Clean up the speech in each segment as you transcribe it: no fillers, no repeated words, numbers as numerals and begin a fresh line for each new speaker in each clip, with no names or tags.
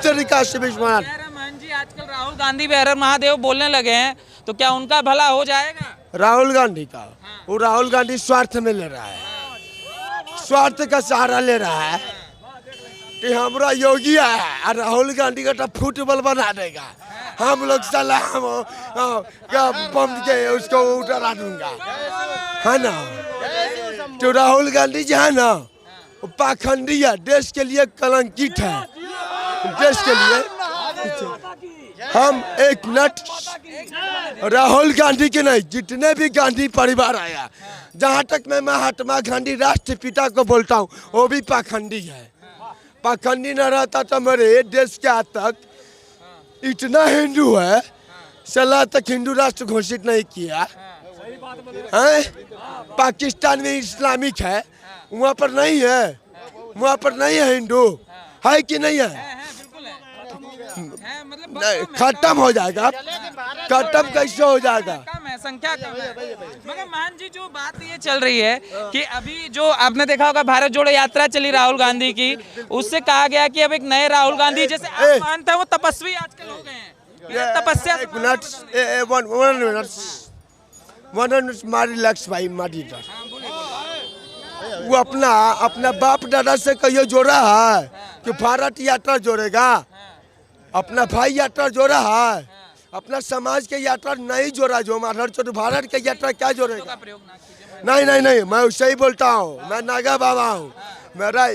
तरीका से विश्वनाथ
मान जी आजकल राहुल गांधी भी हर हर महादेव बोलने लगे हैं, तो क्या उनका भला हो जाएगा?
राहुल गांधी का वो राहुल गांधी स्वार्थ में ले रहा है, स्वार्थ का सहारा ले रहा है कि हमारा योगी है और राहुल गांधी का फुटबॉल बना देगा। हम लोग सलाम बम के उसको उठा दूंगा, है ना। तो राहुल गांधी जो है ना वो पाखंडी है, देश के लिए कलंकित है, देश के लिए। हम एक मिनट, राहुल गांधी के नहीं, जितने भी गांधी परिवार आया, जहाँ तक मैं महात्मा गांधी राष्ट्रपिता को बोलता हूँ, वो भी पाखंडी है। पाखंडी न रहता तो मेरे देश के आज तक इतना हिंदू है, सलाह तक हिंदू राष्ट्र घोषित नहीं किया है। पाकिस्तान में इस्लामिक है, वहाँ पर नहीं है, वहाँ पर नहीं है हिंदू, है कि नहीं है? नहीं, खत्म हो जाएगा, खत्म कैसे हो जाएगा?
कम है, संख्या कम है। मगर मान जी जो बात ये चल रही है कि अभी जो आपने देखा होगा भारत जोड़ो यात्रा चली राहुल गांधी की, उससे कहा गया कि अब एक नए राहुल गांधी जैसे आप मानते हैं वो तपस्वी आजकल हो गए हैं, तपस्या।
एक मिनट, वन मिनट मारी लक्ष्य भाई मारी दर। वो अपना बाप दादा से कहियो जोड़ा है कि भारत यात्रा जोड़ेगा, अपना भाई यात्रा जोड़ा है, अपना समाज के यात्रा नहीं जोड़ा। जो भारत के यात्रा क्या जोड़ेगा? नहीं नहीं नहीं, मैं उससे ही बोलता हूँ, मैं नागा बाबा हूँ मेरा।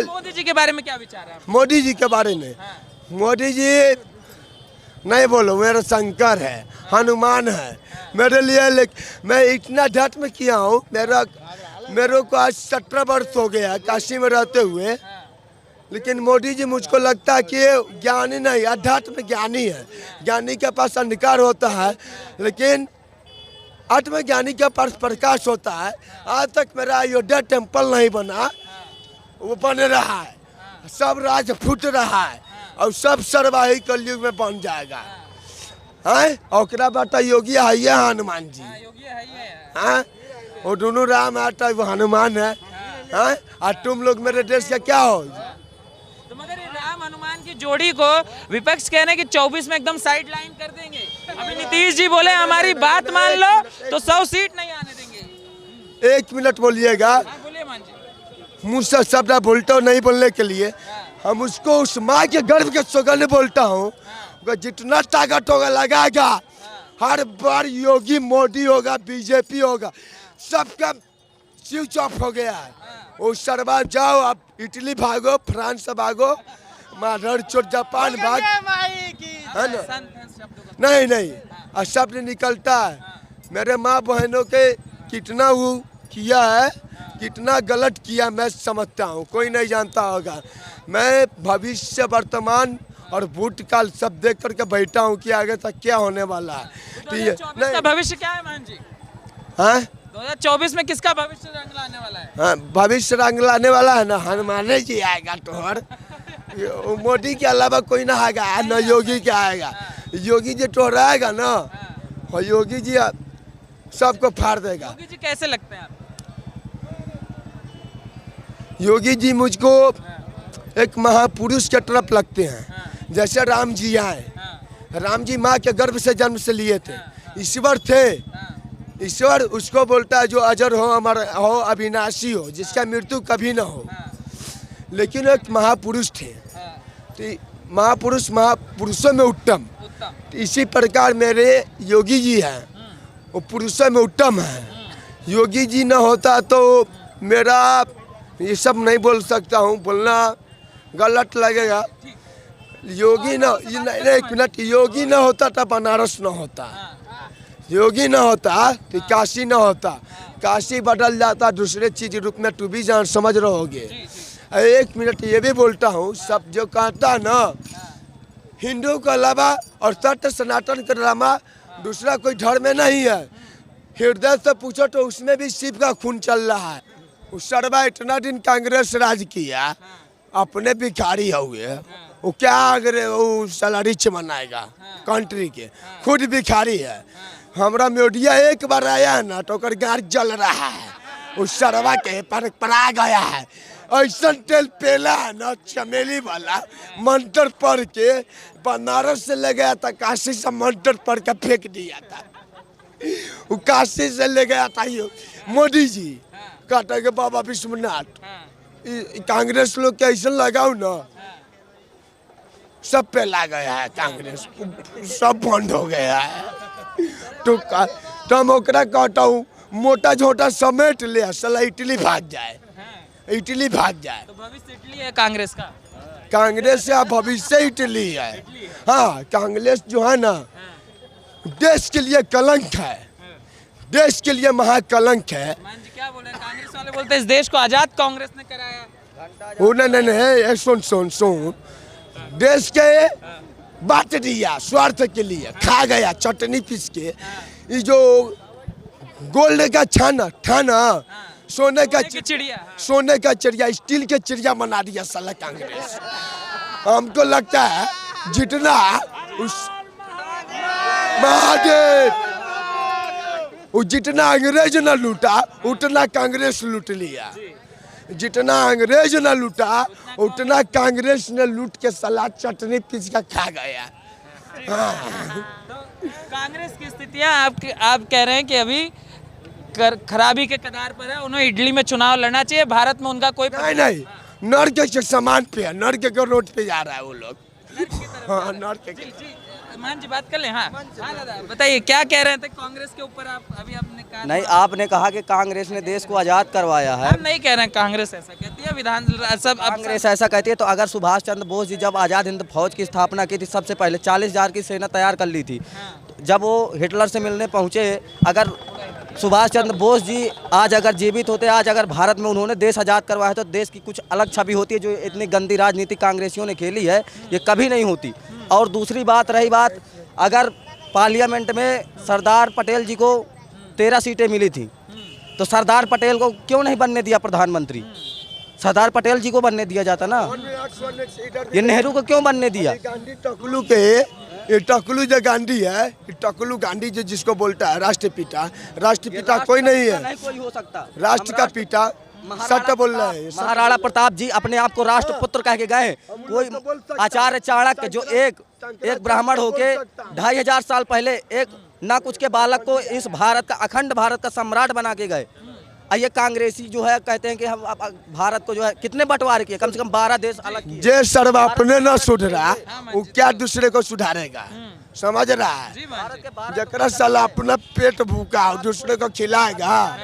मोदी जी के बारे में क्या विचार है?
मोदी जी के बारे में, मोदी जी नहीं बोलो, मेरा शंकर है, हनुमान है मेरे लिए। मैं इतना धर्म किया हूँ, मेरे को आज 17 वर्ष हो गया काशी में रहते हुए, लेकिन मोदी जी मुझको लगता है कि ज्ञानी नहीं, अध्यात्म ज्ञानी है। ज्ञानी के पास अंधकार होता है, लेकिन आत्मज्ञानी के पास प्रकाश होता है। आज तक मेरा अयोध्या टेम्पल नहीं बना, वो बन रहा है, सब राज फूट रहा है और सब सर्वाही कलयुग में बन जाएगा। हैं और बात योगी है ये हनुमान जी, हाँ वो दोनों राम आता वो हनुमान है। हाँ और तुम लोग मेरे देश का क्या हो?
तो मगर ये राम हनुमान की जोड़ी को विपक्ष कहने कि 24 में एकदम साइड लाइन कर देंगे। अभी नीतीश जी बोले हमारी बात मान लो तो 100 सीट नहीं आने देंगे।
एक मिनट बोलिएगा,
बोलिए मान जी।
मुँह से शब्द बोलता हूँ नहीं बोलने के लिए, हम उसको उस माँ के गर्भ के सौगंध बोलता हूँ, जितना ताकत होगा लगाएगा। हर बार योगी मोदी होगा, बीजेपी होगा, सबका स्विच ऑफ हो गया है। वो सरवा जाओ, आप इटली भागो, फ्रांस भागो, माधर चोट जापान भाग, है ना। नहीं नहीं शब्द निकलता है। मेरे माँ बहनों के कितना वो किया है, कितना गलत किया मैं समझता हूँ, कोई नहीं जानता होगा। मैं भविष्य, वर्तमान और भूतकाल सब देख करके बैठा हूँ कि आगे तक क्या होने वाला है।
नहीं भविष्य क्या है मान जी?
हाँ
2024 में किसका भविष्य रंग लाने वाला है?
हाँ भविष्य रंग लाने वाला है ना, हनुमान जी आएगा तोहर। मोदी के अलावा कोई ना आएगा, न योगी के आएगा। योगी जी तो आएगा ना, और योगी जी सबको फाड़ देगा।
योगी जी कैसे लगते हैं आप?
योगी जी मुझको एक महापुरुष के तरफ लगते हैं। जैसे राम जी आए, राम जी माँ के गर्भ से जन्म से लिए थे, ईश्वर थे। ईश्वर उसको बोलता है जो अजर हो, अमर हो, अविनाशी हो, जिसका मृत्यु कभी ना हो। लेकिन एक महापुरुष थे, तो महापुरुषों में उत्तम। तो इसी प्रकार मेरे योगी जी हैं, वो पुरुषों में उत्तम है। योगी जी न होता तो मेरा ये सब नहीं बोल सकता हूँ, बोलना गलत लगेगा। योगी न, एक मिनट, योगी न होता तो बनारस न होता, योगी न होता तो काशी न होता, काशी बदल जाता दूसरे चीज रूप में, तू भी जान समझ रहोगे। एक मिनट ये भी बोलता हूँ, सब जो कहता ना हिंदू के अलावा और सत्य सनातन के अलावा दूसरा कोई धर्म में नहीं है। हृदय से पूछो तो उसमें भी शिव का खून चल रहा है। उस सर्वा इतना दिन कांग्रेस राज किया, अपने भिखारी हुए, वो क्या अगर वो साला रिच बनाएगा कंट्री के, खुद भिखारी है। हमारा मीडिया एक बार आया है ना तो गाड़ जल रहा है, उस सरवा के पर आ गया है। ऐसा तेल पेला है ना चमेली वाला, मंत्र पढ़ के बनारस से ले गया था, काशी से मंत्र पढ़ के फेंक दिया था। वो काशी से ले गया था ये मोदी जी, कहता के बाबा विश्वनाथ कांग्रेस लोग के ऐसा लगाओ ना, सब पे ला गया है कांग्रेस, सब बंद हो गया है। तो हम ओकरा कहता हूँ मोटा झोटा समेट ले, साला इटली भाग जाए, इटली भाग जाए।
तो भविष्य इटली है कांग्रेस का,
कांग्रेस या भविष्य इटली है। हाँ, कांग्रेस जो है ना देश के लिए कलंक है, देश के लिए महाकलंक है।
मान जी क्या बोल रहे हैं? कांग्रेस वाले बोलते हैं इस देश को आजाद कांग्रेस ने कराया।
वो नहीं, सुन देश के बांट दिया स्वार्थ के लिए, खा गया चटनी पीस के। ये जो गोल्ड का ठाना सोने का
चिड़िया,
सोने का चिड़िया, स्टील के चिड़िया बना दिया साला कांग्रेस। हमको लगता है जितना उस महादेव वो जितना अंग्रेज न लूटा उतना कांग्रेस लूट लिया, जितना अंग्रेज न लूटा उतना कांग्रेस ने लूट के साला चटनी पीस के खा गया।
तो कांग्रेस की स्थितियां आप कह रहे हैं कि अभी खराबी के कगार पर है, उन्हें इटली में चुनाव लड़ना चाहिए, भारत में उनका कोई
नहीं, नर्क के समान पे है, नर्क के रोड पे जा रहा है वो लोग। हाँ, नर्क के।
मान जी बात कर ले। हाँ दादा बताइए क्या कह रहे थे कांग्रेस के ऊपर आप? अभी आपने कहा
नहीं, आपने कहा कि कांग्रेस ने देश को आज़ाद करवाया है।
हम नहीं कह रहे हैं कांग्रेस ऐसा कहती है, विधान सब
कांग्रेस ऐसा कहती है तो अगर सुभाष चंद्र बोस जी जब आज़ाद हिंद फौज की स्थापना की थी, सबसे पहले 40,000 की सेना तैयार कर ली थी। जब वो हिटलर से मिलने पहुँचे, अगर सुभाष चंद्र बोस जी आज अगर जीवित होते, आज अगर भारत में उन्होंने देश आज़ाद करवाया तो देश की कुछ अलग छवि होती है। जो इतनी गंदी राजनीति कांग्रेसियों ने खेली है ये कभी नहीं होती। और दूसरी बात रही बात, अगर पार्लियामेंट में सरदार पटेल जी को 13 सीटें मिली थी तो सरदार पटेल को क्यों नहीं बनने दिया प्रधानमंत्री? सरदार पटेल जी को बनने दिया जाता ना, ये नेहरू को क्यों बनने दिया?
गांधी टकलू के, ये टकलू जो गांधी है, ये टकलू गांधी जो जिसको बोलता है राष्ट्रपिता कोई नहीं है,
कोई हो सकता
राष्ट्र का पिता सत्य बोल रहा है।
महाराणा प्रताप जी अपने आप को राष्ट्रपुत्र कह के गए। कोई आचार्य चाणक्य जो एक ब्राह्मण होके 2500 साल पहले एक ना कुछ के बालक को इस भारत का, अखंड भारत का सम्राट बना के गए। ये कांग्रेसी जो है कहते हैं कि हम भारत को जो है कितने बंटवारे किए, कम से कम 12 देश अलग किए।
जे सर्व अपने न सुधरा वो क्या दूसरे को सुधारेगा? समझ रहा है? जकरा साला अपना पेट भूखा दूसरे को खिलाएगा।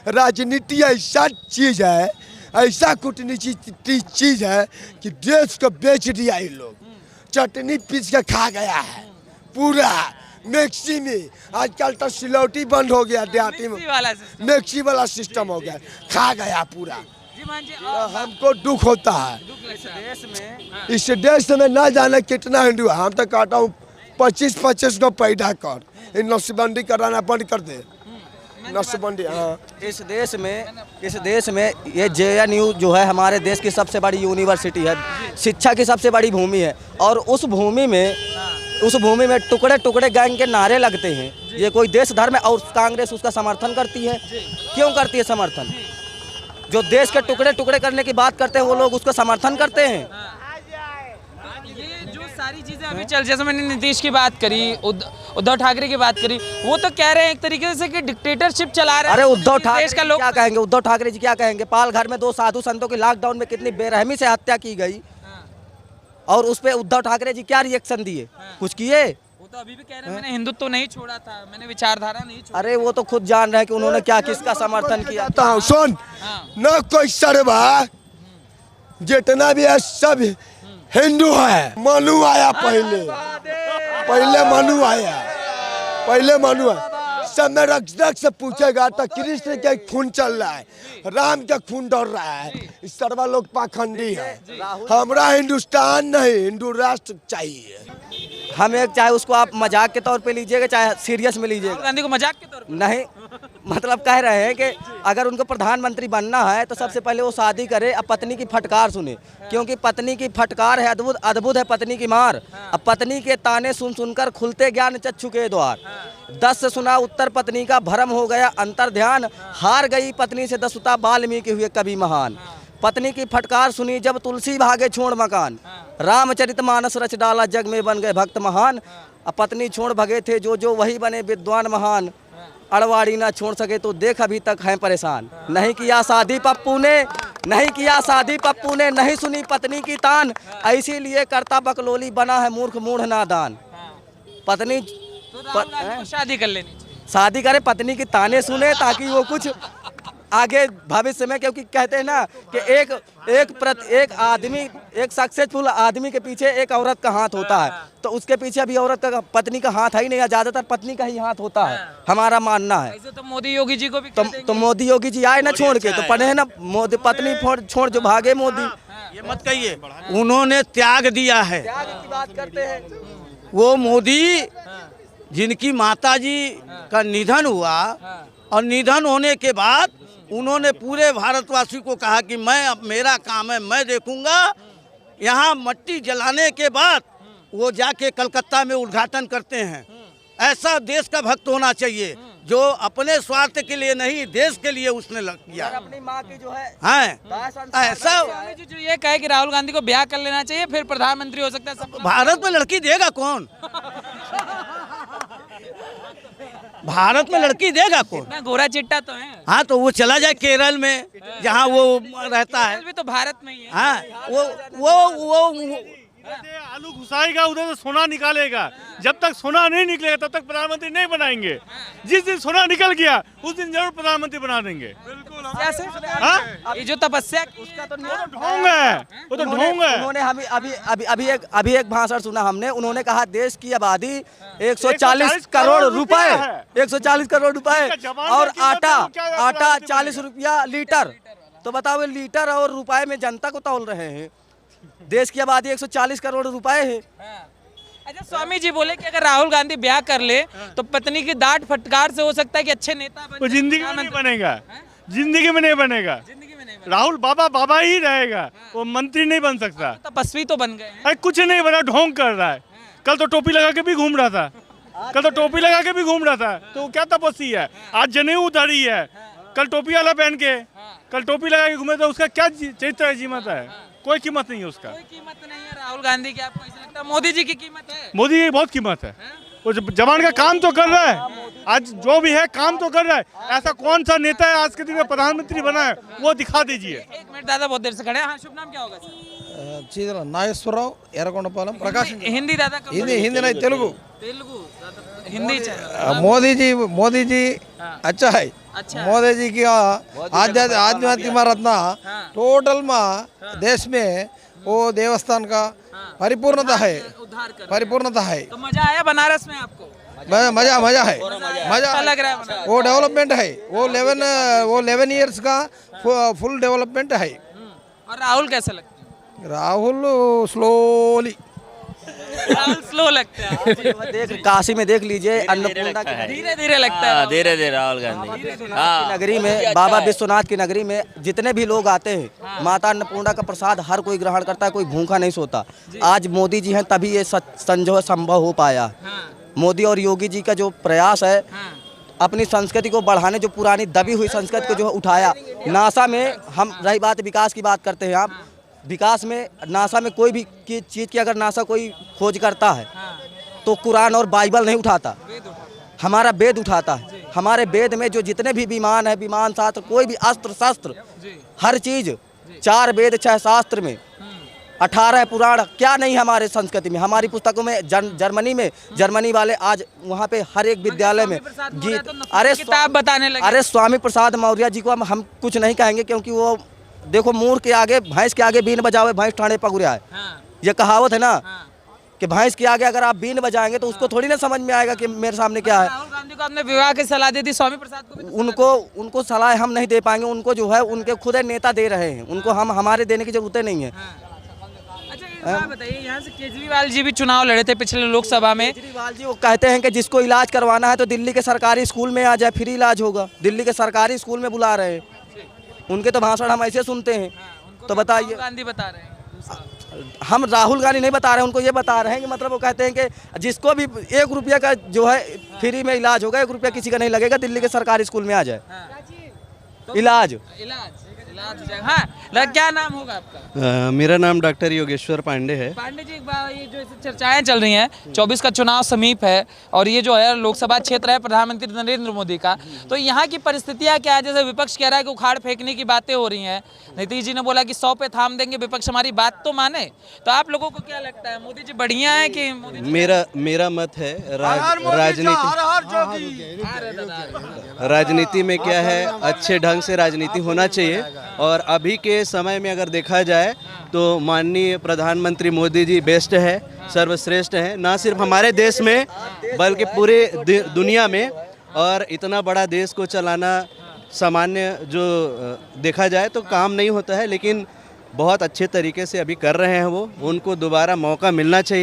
राजनीति ऐसा चीज है, ऐसा कूटनीति चीज है कि देश को बेच दिया ये लोग, चटनी पीस के खा गया है पूरा। मैक्सी में आजकल तो सिलौटी बंद हो गया, देहाती में मैक्सी वाला सिस्टम हो गया, खा गया पूरा। हमको दुख होता है इस देश में, ना जाने कितना हिंदू है। हम तो कहता हूँ 25-25 को पैदा कर, नसबंदी कराना बंद कर दे, नसबंदी। हाँ,
इस देश में ये JNU जो है हमारे देश की सबसे बड़ी यूनिवर्सिटी है, शिक्षा की सबसे बड़ी भूमि है। और उस भूमि में टुकड़े टुकड़े गैंग के नारे लगते हैं। ये कोई देश धर्म है और कांग्रेस उसका समर्थन करती है। क्यों करती है समर्थन? जो देश के टुकड़े टुकड़े करने की बात करते हैं वो लोग उसको समर्थन करते हैं।
ये जो सारी चीजें अभी चल, जैसे मैंने नीतीश की बात करी, उद्धव ठाकरे की बात करी, वो तो कह रहे हैं एक तरीके से कि डिक्टेटरशिप चला रहे हैं।
अरे उद्धव ठाकरे
का लोग
क्या कहेंगे? उद्धव ठाकरे जी क्या कहेंगे? पाल घर में 2 साधु संतों की लॉकडाउन में कितनी बेरहमी से हत्या की गई और उस पे उद्धव ठाकरे जी क्या रिएक्शन दिए? कुछ किए?
वो तो अभी भी कह रहे हैं मैंने हिंदुत्व नहीं छोड़ा था, मैंने विचारधारा नहीं छोड़ा।
अरे वो तो खुद जान रहे हैं कि उन्होंने क्या किसका समर्थन किया।
सुन न कोई सर्वा जितना भी है सब हिंदू है। मनु आया पहले मनु आया। सब में रक्षक से पूछेगा तो कृष्ण के खून चल रहा है, राम का खून दौड़ रहा है। सर्वा लोग पाखंडी है। हमारा हिंदुस्तान नहीं, हिंदू राष्ट्र चाहिए।
हम एक, चाहे उसको आप मजाक के तौर पे लीजिएगा चाहे सीरियस में लीजिएगा।
गांधी को मजाक के तौर पे
नहीं, मतलब कह रहे हैं कि अगर उनको प्रधानमंत्री बनना है तो सबसे पहले वो शादी करे, अब पत्नी की फटकार सुने, क्योंकि पत्नी की फटकार है अद्भुत, अद्भुत है पत्नी की मार। अब पत्नी के ताने सुनकर खुलते ज्ञान चक्षु के द्वार। 10 से सुना उत्तर पत्नी का भरम हो गया अंतर ध्यान, हार गई पत्नी से 10 वाल्मीकि हुए कवि महान। पत्नी की फटकार सुनी जब तुलसी भागे छोड़ मकान, रामचरितमानस रच डाला जग में बन गए भक्त महान। अब पत्नी छोड़ भगे थे जो वही बने विद्वान महान, अड़वाड़ी ना छोड़ सके तो देख अभी तक हैं परेशान। नहीं किया शादी पप्पू ने, नहीं किया शादी पप्पू ने, नहीं सुनी पत्नी की तान, इसीलिए करता बकलोली बना है मूर्ख मूढ़ नादान। पत्नी
तो राहुल गांधी को शादी कर लेनी चाहिए।
शादी करे, पत्नी की ताने सुने ताकि वो कुछ आगे भविष्य में, क्योंकि कहते हैं ना कि एक आदमी, एक सक्सेसफुल आदमी के पीछे एक औरत का हाथ होता है, तो उसके पीछे अभी औरत का, पत्नी का हाथ है ही नहीं, ज्यादातर पत्नी का ही हाथ होता है, हमारा मानना है।
ऐसे तो मोदी योगी जी को भी
तो मोदी योगी जी आए ना छोड़ के, तो पढ़े ना मोदी, पत्नी छोड़ जो भागे मोदी।
ये मत कहिए, उन्होंने त्याग दिया है।
त्याग की बात करते हैं,
वो मोदी जिनकी माताजी का निधन हुआ और निधन होने के बाद उन्होंने पूरे भारतवासी को कहा कि मैं, अब मेरा काम है, मैं देखूंगा। यहाँ मट्टी जलाने के बाद वो जाके कलकत्ता में उद्घाटन करते हैं। ऐसा देश का भक्त होना चाहिए जो अपने स्वार्थ के लिए नहीं, देश के लिए उसने किया।
अपनी माँ की जो है
ऐसा
स्वामी जी जो ये कहे कि राहुल गांधी को ब्याह कर लेना चाहिए फिर प्रधानमंत्री हो सकता है, सब
भारत में लड़की देगा कौन? भारत में लड़की देगा कौन?
इतना गोरा चिट्टा तो है।
हाँ, तो वो चला जाए केरल में जहाँ वो रहता है।
भी तो भारत में ही है।
हाँ, वो
आलू घुसाएगा उधर से सोना निकालेगा। जब तक सोना नहीं निकलेगा तब तक प्रधानमंत्री नहीं बनाएंगे। जिस दिन सोना निकल गया उस दिन जरूर प्रधानमंत्री बना देंगे। बिल्कुल।
कैसे?
हाँ?
ये जो तपस्या उसका तो
ढोंग है, वो तो ढोंग है।
उन्होंने अभी एक भाषण सुना हमने, उन्होंने कहा देश की आबादी 140 करोड़ रुपए, 140 करोड़ रुपए और आटा 40 रुपया लीटर। तो बताओ, लीटर और रुपए में जनता को तौल रहे हैं। देश की आबादी 140 करोड़ रुपए है।
अच्छा, स्वामी जी बोले कि अगर राहुल गांधी ब्याह कर ले तो पत्नी की डांट फटकार से हो सकता है कि अच्छे नेता बन
वो जिंदगी में नहीं बनेगा, जिंदगी में नहीं बनेगा।
जिंदगी में नहीं
राहुल बाबा ही रहेगा, वो मंत्री नहीं बन सकता।
तपस्वी तो बन गए हैं।
अरे कुछ नहीं बना, ढोंग कर रहा है। कल तो टोपी लगा के भी घूम रहा था, तो क्या तपस्वी है? आज जनेऊ उतारी है, कल टोपी वाला पहन के, कल टोपी लगा के घूमे, तो उसका क्या चरित्र है, कीमत है? कोई कीमत नहीं है उसका।
कोई कीमत नहीं है राहुल गांधी की। आपको ऐसा लगता है मोदी जी की कीमत है?
मोदी की बहुत कीमत है। वो जवान का काम तो कर रहा है, आज जो भी है काम तो कर रहा है। ऐसा कौन सा नेता है आज के दिन में प्रधानमंत्री बना है, वो दिखा दीजिए।
एक मिनट दादा, बहुत देर से खड़े हैं। हाँ, शुभ नाम क्या होगा सर?
नागेश्वरराव एर्रगొండపాలెం प्रकाश
हिंदी दादा कब?
हिंदी नहीं तेलुगु।
हिंदी चैनल।
मोदी जी अच्छा है।
अच्छा।
मोदी जी की आध्यात्मिक रत्न टोटल में देश में वो देवस्थान का परिपूर्णता है, परिपूर्णता है।
तो मजा आया बनारस में आपको?
मजा है,
अच्छा लग रहा है बनारस?
वो डेवलपमेंट है, वो 11 इयर्स का फुल डेवलपमेंट है।
और राहुल कैसे लगता है?
राहुल स्लोली,
राहुल स्लो लगता है।
देख काशी में देख लीजिए, अन्नपूर्णा
धीरे धीरे लगता है।
धीरे धीरे राहुल गांधी
की नगरी में, बाबा विश्वनाथ की नगरी में जितने भी लोग आते हैं, माता अन्नपूर्णा का प्रसाद हर कोई ग्रहण करता है, कोई भूखा नहीं सोता। आज मोदी जी हैं तभी ये संभव हो पाया। मोदी और योगी जी का जो प्रयास है अपनी संस्कृति को बढ़ाने, जो पुरानी दबी हुई संस्कृति को जो उठाया। नासा में हम रही बात विकास की बात करते हैं, आप विकास में नासा में कोई भी चीज़ की अगर नासा कोई खोज करता है तो कुरान और बाइबल नहीं उठाता, हमारा वेद उठाता है। हमारे वेद में जो जितने भी विमान है, विमान शास्त्र, कोई भी अस्त्र शस्त्र, हर चीज़, 4 वेद 6 शास्त्र में 18 पुराण, क्या नहीं हमारे संस्कृति में। हमारी पुस्तकों में जर्मनी वाले आज वहाँ पे हर एक विद्यालय में गीत,
किताब बताने लगे।
अरे स्वामी प्रसाद मौर्य जी को हम कुछ नहीं कहेंगे, क्योंकि वो देखो मूर के आगे, भैंस के आगे बीन बजावे भैंस ठाणे पगुरिया है। ये कहावत है ना कि भैंस के आगे अगर आप बीन बजाएंगे तो उसको थोड़ी ना समझ में आएगा कि मेरे सामने क्या है।
राहुल गांधी को आपने विवाह की सलाह दी थी, स्वामी प्रसाद को भी
उनको सलाह हम नहीं दे पाएंगे। उनको जो है उनके खुद नेता दे रहे हैं, उनको हमारे देने की जरूरत नहीं है।
अच्छा, एक बात बताइए, यहाँ से केजरीवाल जी भी चुनाव लड़े थे पिछले लोकसभा में।
केजरीवाल जी वो कहते हैं कि जिसको इलाज करवाना है तो दिल्ली के सरकारी स्कूल में आ जाए, फ्री इलाज होगा। दिल्ली के सरकारी स्कूल में बुला रहे हैं, उनके तो भाषण हम ऐसे सुनते हैं। तो बताइए,
गांधी बता रहे हैं,
हम राहुल गांधी नहीं बता रहे हैं, उनको ये बता रहे हैं कि मतलब वो कहते हैं कि जिसको भी 1 रुपया का जो है फ्री में इलाज होगा, 1 रुपया किसी का नहीं लगेगा, दिल्ली के सरकारी स्कूल में आ जाए इलाज।
इलाज हो जाएगा। हाँ, क्या नाम होगा आपका?
मेरा नाम डॉक्टर योगेश्वर पांडे है।
पांडे जी, एक बार ये जो ऐसे चर्चाएं चल रही हैं, 24 का चुनाव समीप है और ये जो है लोकसभा क्षेत्र है प्रधानमंत्री नरेंद्र मोदी का, तो यहाँ की परिस्थितियाँ क्या है? जैसे विपक्ष कह रहा है कि उखाड़ फेंकने की बातें हो रही हैं, नीतीश जी ने बोला कि 100 पे थाम देंगे, विपक्ष हमारी बात तो माने। तो आप लोगों को क्या लगता है, मोदी जी बढ़िया है कि मोदी जी?
मेरा मत है राजनीति में क्या है, अच्छे ढंग से राजनीति होना चाहिए। और अभी के समय में अगर देखा जाए तो माननीय प्रधानमंत्री मोदी जी बेस्ट है, सर्वश्रेष्ठ है, ना सिर्फ हमारे देश में बल्कि पूरे दुनिया में। और इतना बड़ा देश को चलाना सामान्य जो देखा जाए तो काम नहीं होता है, लेकिन बहुत अच्छे तरीके से अभी कर रहे हैं वो। उनको दोबारा मौका मिलना चाहिए।